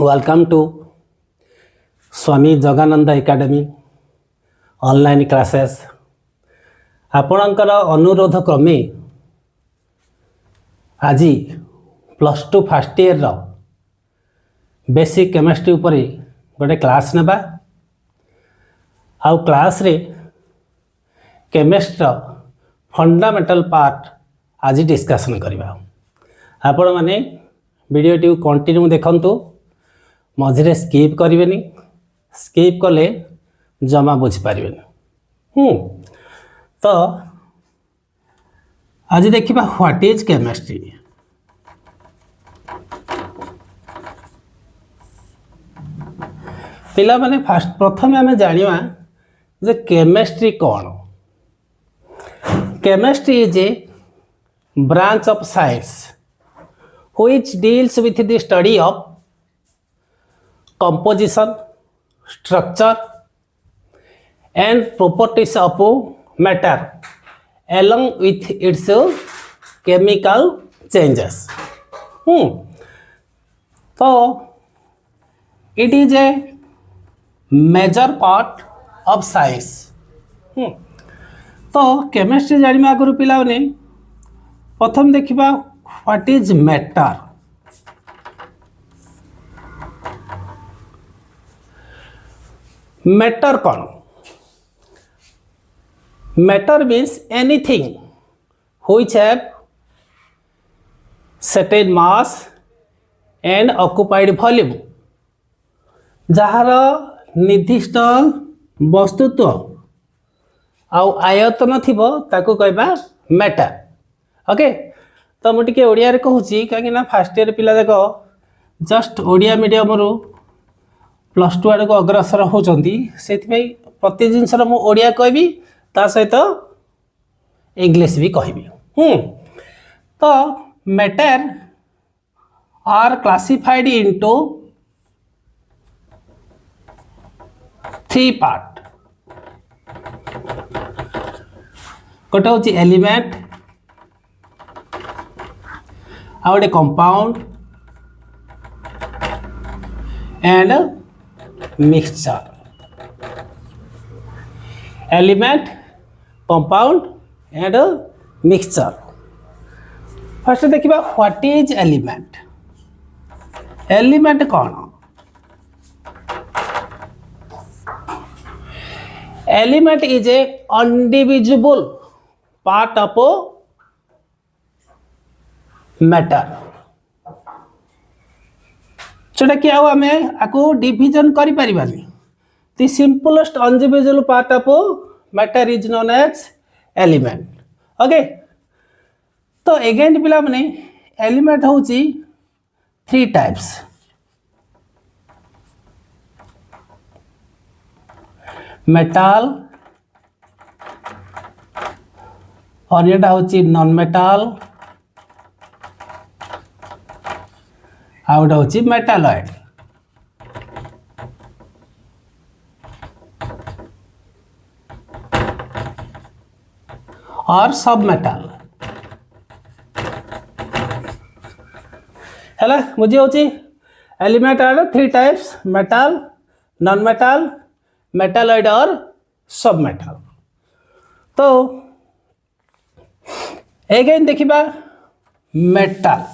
Welcome to Swami Jaganand academy online classes. आपणकर अनुरोध क्रमे आज +2 फर्स्ट ईयर बेसिक केमिस्ट्री उपरे गोटे क्लास नेबा आउ क्लास रे केमिस्ट्री फंडामेंटल पार्ट आज डिस्कशन करबा। आपण माने वीडियो टी कंटिन्यू देखंतु, मझे स्किप करें, स्किप कले जमा बुझीपारे। तो आज देखा व्हाट इज केमिस्ट्री। पिला माने फास्ट प्रथम आम जाना जे केमिस्ट्री कौन। Chemistry is a branch of science which deals with the study of composition, structure and properties of matter along with its chemical changes. So it is a major part of science. तो chemistry जानिबा आगु पिला ने प्रथम देखिबा what is matter. Matter कौन? Matter means anything which have certain mass and occupied volume, जहार निर्दिष्ट वस्तुत्व आउ आयतन थिबो ताको कहबा मैटर। ओके, तो मुझे ओडिया रे कहूँ कहीं फास्ट ईयर पिला देख जस्ट ओडिया मीडियम रु +2 आड़ को अग्रसर होती से प्रति जिनस ओडिया कहबी ता सहित इंग्लिश भी कहबी। तो matter are classified into 3 part. गोटे हूँ एलिमेंट, आउट compound and mixture. Element, compound and mixture. First देखिबा व्हाट इज एलिमेंट। एलिमेंट कौन? Element is a undivisible part of matter, जोटा कि आम आपको डिविजन कर पारिबानी। The simplest undivisible part of matter is known as element. Okay, तो again पिला माने एलिमेंट होची 3 टाइप्स। मेटाल और ये होची नॉन मेटाल आउट होची मेटालॉइड। और सब मेटाल है मुझे होची element are 3 types, metal, non metal, metalloid और सब मेटाल। तो अगेन देखिबा metal.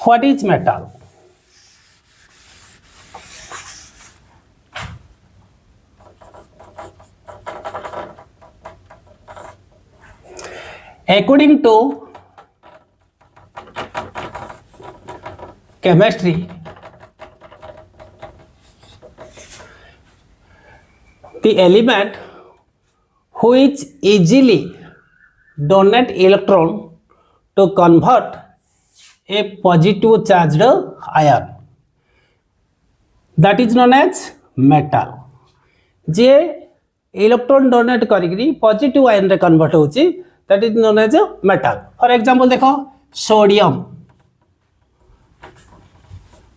What is metal? According to chemistry, the element which easily donate electron to convert a positive charged ion, that is known as metal। जे electron donate करी positive ion रे convert होची that is known as metal। For example देखो sodium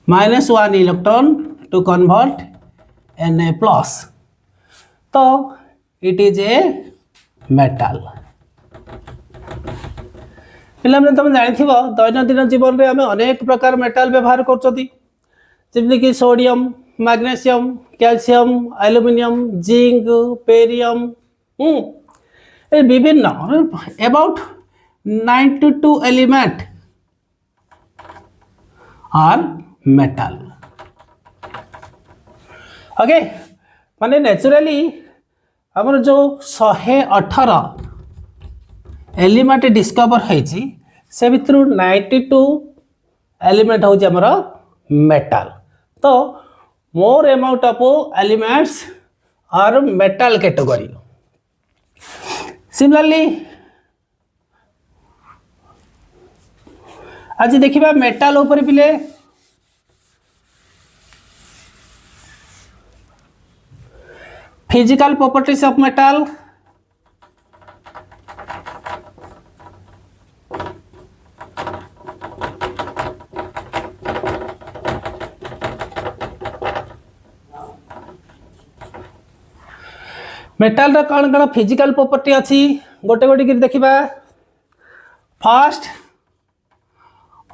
-1 electron to convert Na+, तो it is a metal. पिला मैंने तुम जानी दैनंदिन जीवन में आम अनेक प्रकार मेटाल व्यवहार कर sodium magnesium calcium aluminium zinc barium विभिन्न about 92 element are metal okay माने नेचुरली हमर जो 118 एलिमेंट डिस्कवर होइछि से भितर 92 एलिमेंट होछि हमर मेटल तो more amount of elements are metal category similarly आज देखिबा मेटल ऊपर पिले physical properties of metal metal रा कौन कौन फिजिकल प्रॉपर्टी अच्छी गोटे गोटे कर देखिबा first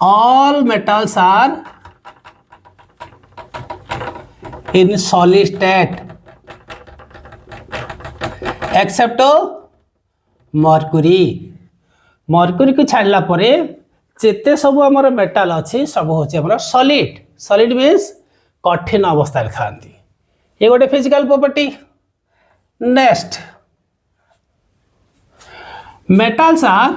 all metals are in solid state except mercury mercury को छाड़ला परे जेते सब हमर मेटल अच्छी सब होची हमर सॉलिड सॉलिड मींस कठिन अवस्था रे थांती ये गोटे physical property next metals are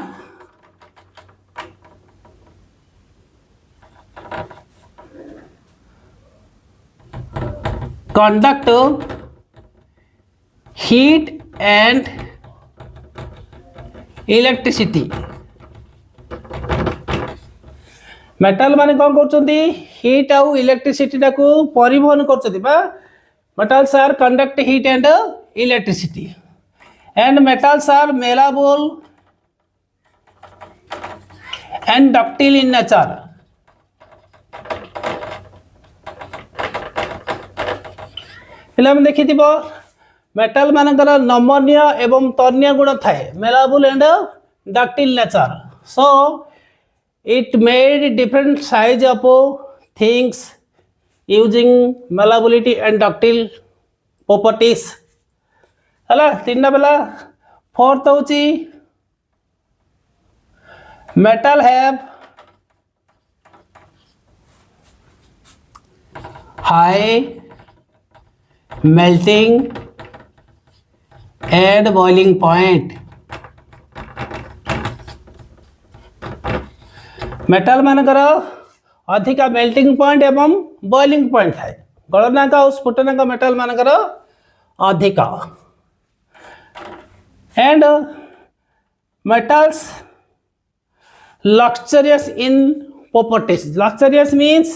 conduct heat and electricity metal माने कौन करछंती हीट आउ इलेक्ट्रिसिटी टाकू परिवहन करछंती बा metals are conduct heat and electricity and metals are malleable and ductile in nature पिला में देखि दिबो मेटल मानकर नमनीय एवं तन्य गुण थाए malleable and ductile nature so it made different size of things using malleability and ductile properties हला तीन बेला फोर्थ होची metal have high melting and boiling point metal मानकर अधिका मेल्टिंग पॉइंट एवं बॉइलिंग पॉइंट थाए गलनांक और स्फुटनांक मेटल मानकर अधिका and metals luxurious in properties luxurious means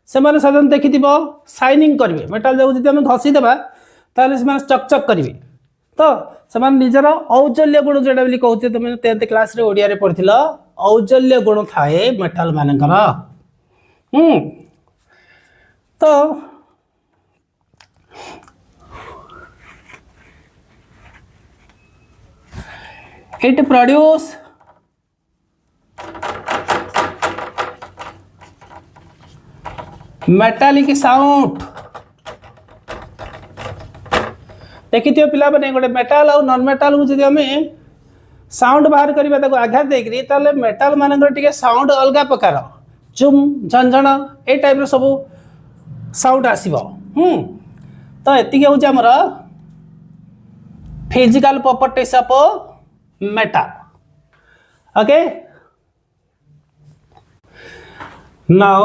से माने साधारण देखि दिबो शाइनिंग करबे मेटल जो जदि हम घसी देबा ताले से माने चकचक करबे तो से माने निजर औजल्य गुण जेडा बोली कहउचे तुम 10th क्लास रे ओडिया रे पढिथिलो औजल्य गुण थाए मेटल मानकर तो it produce metallic sound देखिथियो पिला बने गोटे मेटल और नॉन मेटल को जदि हमें साउंड बाहर करबा ताको आघात देकरी ताले मेटल मानकर टिके साउंड अलगा प्रकार झुम झंझण ए टाइप रो सब साउंड आसीबो तो एतिके हो जे हमर physical properties of metal okay now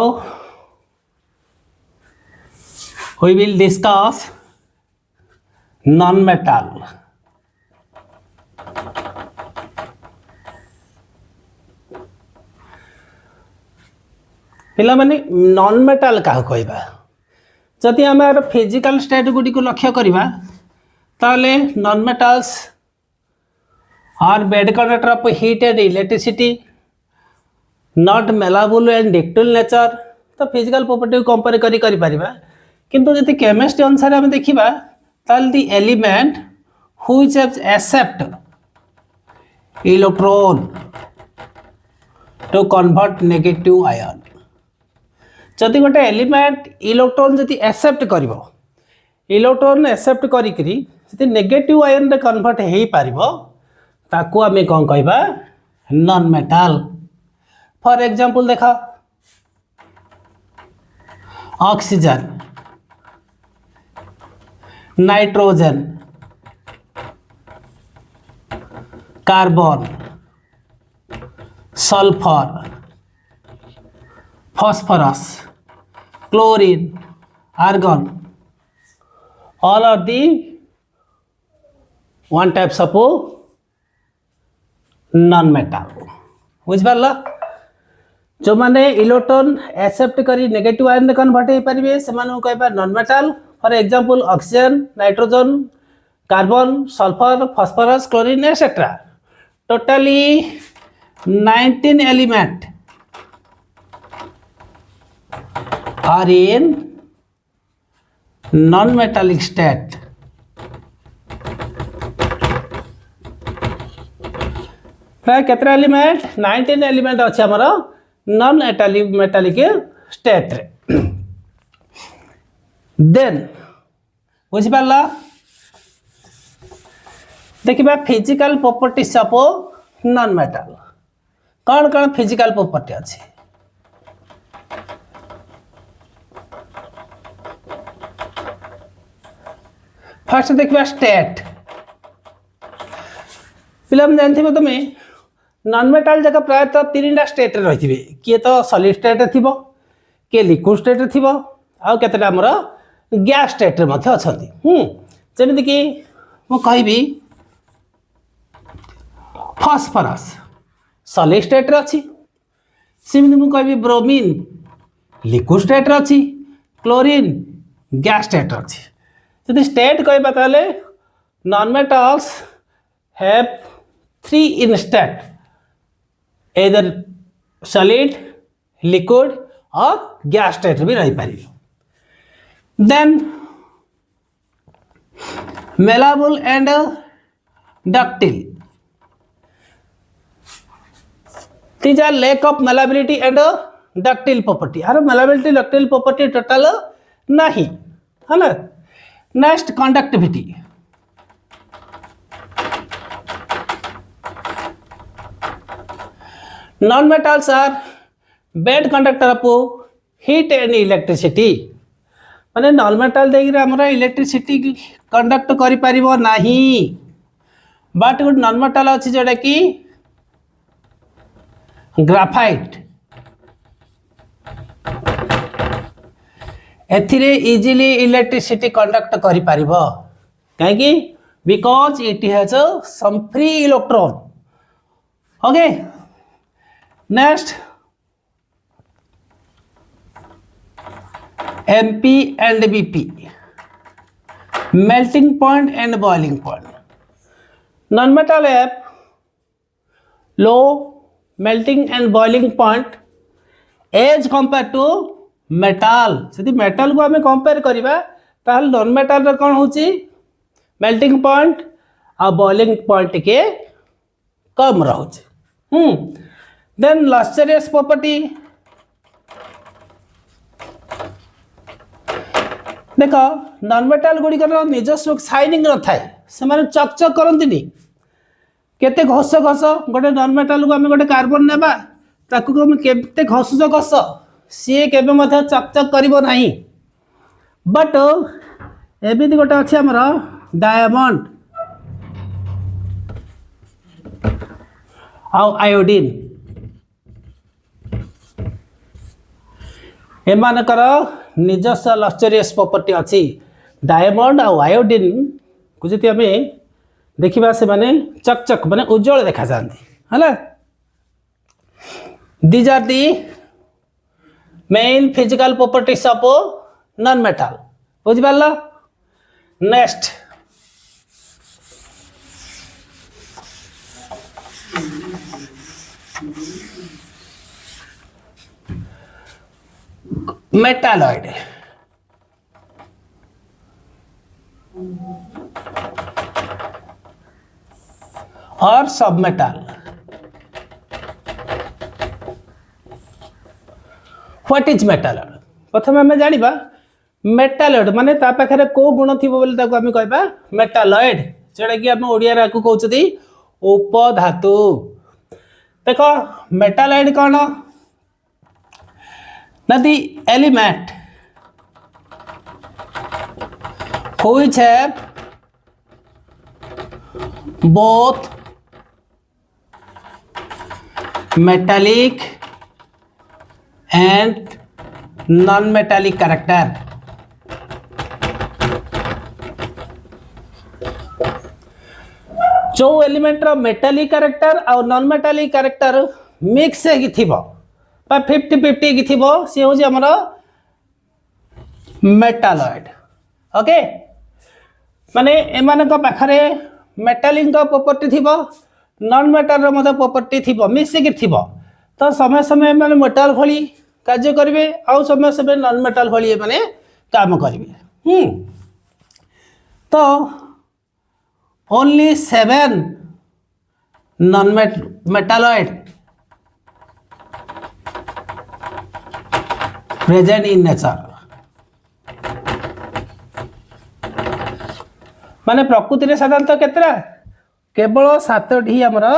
we will discuss non metal पिला माने नॉन मेटल का कहबा जदि हम फिजिकल स्टेट गुडी को लक्ष्य करिबा ताले non metals are bad conductor of heat and electricity not malleable and ductile nature तो फिजिकल प्रॉपर्टी को कंपेयर करि परिबा किंतु जति केमिस्ट्री अनुसार हम देखिबा ताल the element which have accept electron to convert negative ion जदि गोटे एलिमेंट इलेक्ट्रॉन जदि एक्सेप्ट करिवो इलेक्ट्रॉन एक्सेप्ट करिकरी जदि नेगेटिव आयन रे कन्वर्ट हेई पारिबो ताकू आमे कोन कहबा नॉन मेटल फॉर एग्जांपल देखा oxygen nitrogen carbon sulphur phosphorus chlorine argon all are the one types of non metal बुझ पारला जो माने इलेक्ट्रॉन एक्सेप्ट करी नेगेटिव आयन रे कन्वर्ट हे परिबे से माने कहबा non metal for example oxygen nitrogen carbon sulphur phosphorus chlorine etcetera totally 19 element are in non-metallic state. प्राय केतरा एलिमेंट 19 एलिमेंट अच्छे हमर नॉन मेटालिक स्टेट रे देन बुझि पाला देखिबा physical properties of non metal कौन कौन फिजिकल प्रॉपर्टी अच्छे फर्स्ट देखिए स्टेट पिला जानते तुम्हें नॉन मेटल जगह प्रायतः 3टा स्टेट रही किए तो सॉलिड स्टेट थी किए लिक्विड स्टेट थी आउ केतेटा हमर गैस स्टेट रे मध्य अछंती जेमिति कि मो कहबी फास्फोरस सॉलिड स्टेट रे अछि सिमिति मो कहबी ब्रोमीन लिक्विड स्टेट रे अछि क्लोरीन गैस स्टेट रे अछि यदि स्टेट कहबा ताले non metals have 3 in state either solid liquid और गैस स्टेट भी रही पारी then malleable and ductile these are lack of malleability and ductile property अरे malleability ductile property total नहीं है ना next conductivity non metals are bad conductor of heat and electricity माने non metal देगी हमरा इलेक्ट्रिसिटी कंडक्ट करि परिबो नाही but good non metal अछि जेडा कि ग्राफाइट एथिरे इजीली इलेक्ट्रिसिटी कंडक्ट करि परिबो काहे because it has some free electron okay next MP and BP melting point and boiling point non metal have low melting and boiling point as compare to metal यदि metal को आम compare करवा ताल non metal कौन हो melting point आ boiling point के कम रोचे देन लक्सरियस प्रॉपर्टी देख नॉन मेटाल गुड़िकर निजस्व शाइनिंग न थाए से माने चकचक करती केते घस घस गोटे नॉन मेटाल को आम गोटे कार्बन नेबा ताकू हम केते घसुच घस सी केबे मध्य चकचक करिवो नाही बट एबिति गोटे अछि हमर डायमंड आउ आयोडीन एमानकर निजस्व लक्सरियस प्रॉपर्टी अच्छी डायमंड आउ आयोडीन को जति आम देखा से माने चकचक माने उज्जवल देखा जाती है these are the main physical properties of non metal बुझिपाल नेक्स्ट मेटालॉइड और सब मेटल व्हाट इज मेटालॉइड प्रथम आम जाना मेटालॉइड माने ता पाखरे को गुण थी बोली ताको आम कहबा मेटालॉइड जोटा कि आम ओडिया को कहते उपधातु देख मेटालॉइड कौन ना the element which have both metallic and non-metallic character जो एलिमेंट रो मेटालिक कैरेक्टर और नॉन मेटालिक कैरेक्टर मिक्स है कि थिबो बा 50-50 कि थिबो से हो जे हमरो मेटालॉइड ओके माने एमान को पाखरे मेटालिक का प्रॉपर्टी थिबो नॉन मेटाल रो मते प्रॉपर्टी थिबो मिक्स कि थिबो तो समय समय माने मेटाल भली कार्य करिवे और समय समय नॉन मेटाल भली माने काम करिवे तो only 7 non-metalloid present in nature माने प्रकृति रे साधारणतः केतरा केवल 7टी हमर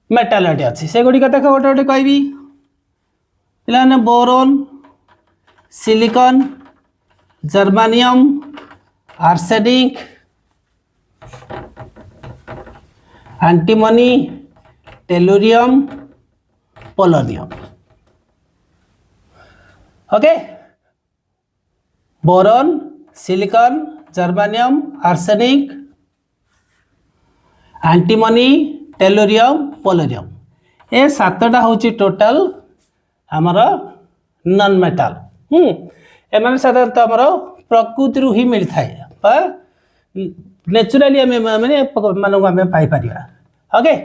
मेटालॉइड अछि से गुडी देख गोटे गोटे कहबी पिलाने boron silicon germanium arsenic antimony tellurium polonium okay boron silicon germanium arsenic antimony tellurium polonium ए 7टा होची टोटल हमर नॉन मेटल एमाने साधारणतः हमर प्रकृति रु ही मिल थाए नेचुराली आम माने मानक आम पाई परिया ओके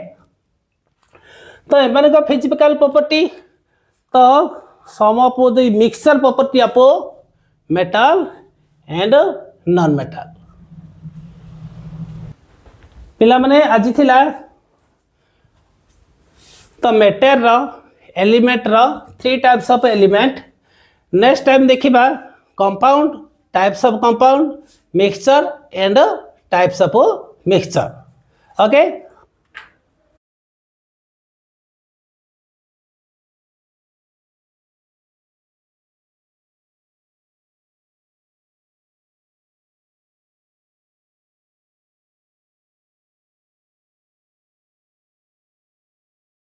तो एमाने को फिजिकल प्रॉपर्टी तो some of the mixture property of metal and non metal पिला माने आज थिला तो मेटर रो एलिमेंट रो 3 types of element next time देखिबा compound types of compound mixture and types of mixture okay